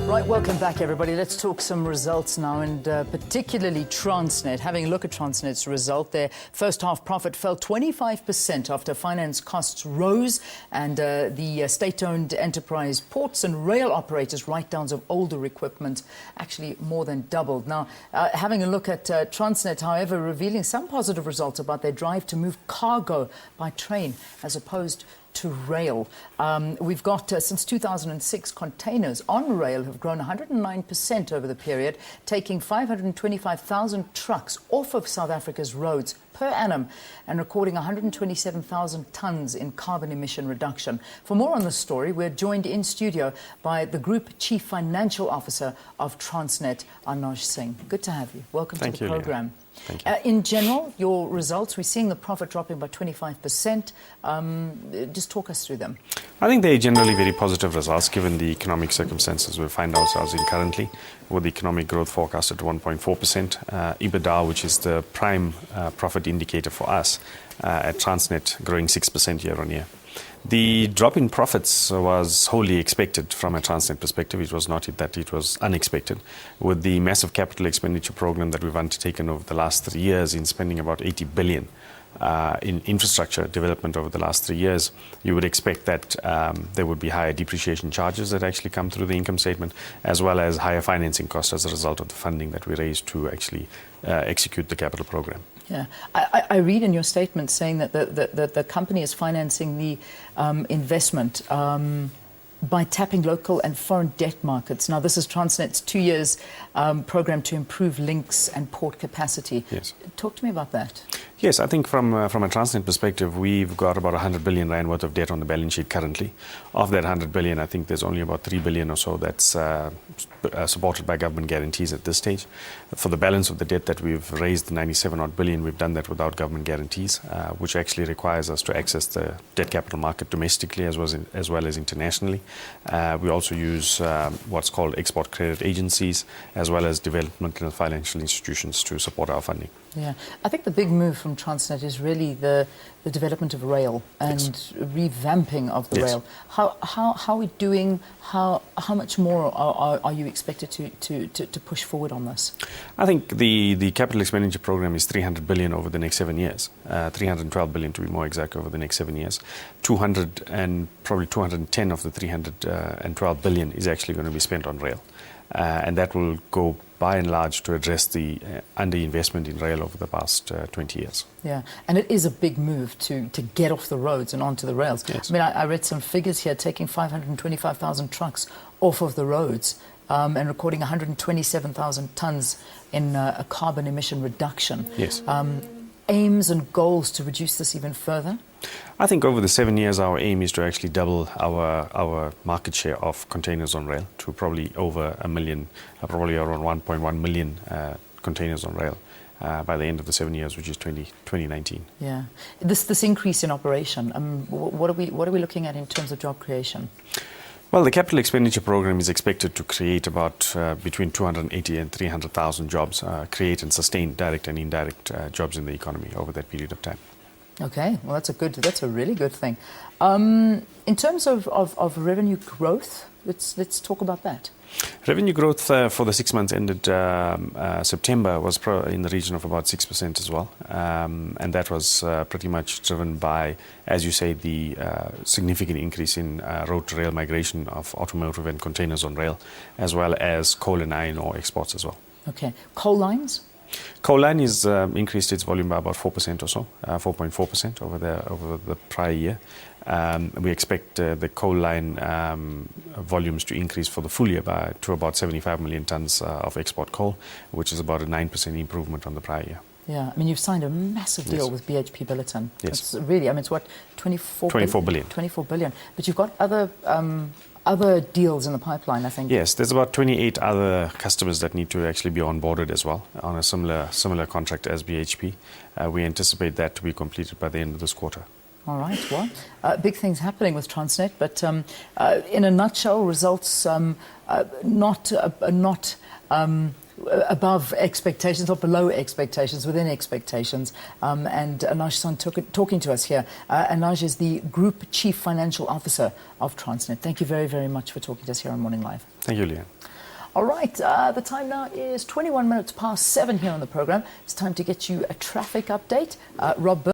Right, welcome back, everybody. Let's talk some results now, and particularly Transnet. Having a look at Transnet's result, their first half profit fell 25% after finance costs rose, and the state-owned enterprise ports and rail operators write-downs of older equipment actually more than doubled. Now, having a look at Transnet, however, revealing some positive results about their drive to move cargo by train as opposed to rail. We've got, since 2006, containers on rail have grown 109% over the period, taking 525,000 trucks off of South Africa's roads per annum and recording 127,000 tonnes in carbon emission reduction. For more on this story, we're joined in studio by the Group Chief Financial Officer of Transnet, Anoj Singh. Good to have you. Welcome to the programme. Thank you. In general, your results, we're seeing the profit dropping by 25%. Just talk us through them. I think they're generally very positive results given the economic circumstances we find ourselves in currently, with the economic growth forecast at 1.4%. EBITDA, which is the prime profit indicator for us at Transnet, growing 6% year on year. The drop in profits was wholly expected from a Transnet perspective. It was not that it was unexpected. With the massive capital expenditure program that we've undertaken over the last 3 years, in spending about 80 billion in infrastructure development over the last 3 years, you would expect that there would be higher depreciation charges that actually come through the income statement, as well as higher financing costs as a result of the funding that we raised to actually execute the capital program. Yeah, I read in your statement saying that the company is financing the investment by tapping local and foreign debt markets. Now, this is Transnet's 2 years program to improve links and port capacity. Yes. Talk to me about that. Yes, I think from a Transnet perspective, we've got about 100 billion rand worth of debt on the balance sheet currently. Of that 100 billion, I think there's only about 3 billion or so that's supported by government guarantees at this stage. For the balance of the debt that we've raised, 97 odd billion, we've done that without government guarantees, which actually requires us to access the debt capital market domestically as well as internationally. We also use what's called export credit agencies, as well as developmental financial institutions to support our funding. Yeah, I think the big move from Transnet is really the development of rail and revamping of the rail. How are we doing? How much more are you expected to push forward on this? I think the capital expenditure program is 300 billion over the next 7 years, 312 billion to be more exact over the next 7 years. 200 and probably 210 of the 312 billion is actually going to be spent on rail. And that will go by and large to address the underinvestment in rail over the past 20 years. Yeah, and it is a big move to get off the roads and onto the rails. Yes. I mean, I read some figures here, taking 525,000 trucks off of the roads and recording 127,000 tonnes in a carbon emission reduction. Yes. Aims and goals to reduce this even further? I think over the 7 years, our aim is to actually double our market share of containers on rail to probably over 1 million, probably around 1.1 million containers on rail by the end of the 7 years, which is 2019. Yeah, this increase in operation. What are we looking at in terms of job creation? Well, the capital expenditure program is expected to create about between 280 and 300,000 jobs, create and sustain direct and indirect jobs in the economy over that period of time. Okay, well, that's a really good thing. In terms of revenue growth, let's talk about that. Revenue growth for the 6 months ended September was in the region of about 6% as well. And that was pretty much driven by, as you say, the significant increase in road to rail migration of automotive and containers on rail, as well as coal and iron ore exports as well. Okay, coal lines? Coal line is increased its volume by about 4% or so, 4.4% over the prior year. We expect the coal line volumes to increase for the full year to about 75 million tonnes of export coal, which is about a 9% improvement on the prior year. Yeah, I mean, you've signed a massive deal with BHP Billiton. Yes. It's really, I mean, it's what, 24 billion. 24 billion. But you've got other deals in the pipeline, I think. Yes, there's about 28 other customers that need to actually be onboarded as well on a similar contract as BHP. We anticipate that to be completed by the end of this quarter. All right, well, big things happening with Transnet, but in a nutshell, results not above expectations, not below expectations, within expectations. And Anoj Singh talking to us here. Anoj is the Group Chief Financial Officer of Transnet. Thank you very, very much for talking to us here on Morning Live. Thank you, Leanne. All right, the time now is 21 minutes past 7 here on the program. It's time to get you a traffic update. Rob